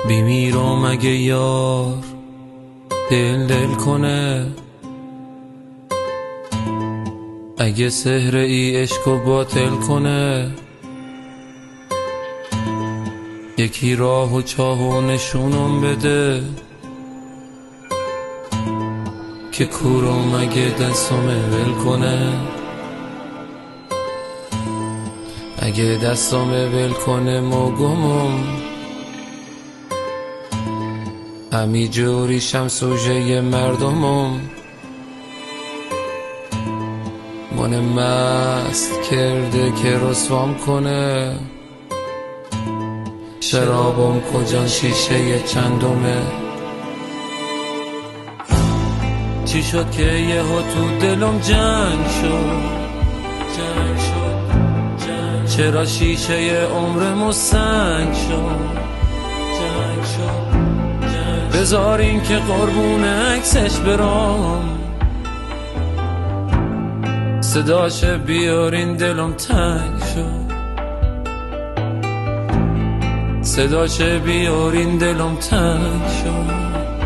بیمیرم اگه یار دل کنه، اگه سحر ای عشقو باطل کنه. یکی راه و چاه و نشونم بده که کورم اگه دستم ول کنه. اگه دستم ول کنه موگمم همی جوریشم سوژه مردمم. من مست کرده که رسوام کنه، شرابم کجا شیشه چندمه. چی شد که یهو تو دلم جنگ شد، چرا شیشه عمرمو سنگ شد. بذارین که قربون عکسش برام، صداش بیارین دلم تنگ شد. صداش بیارین دلم تنگ شد.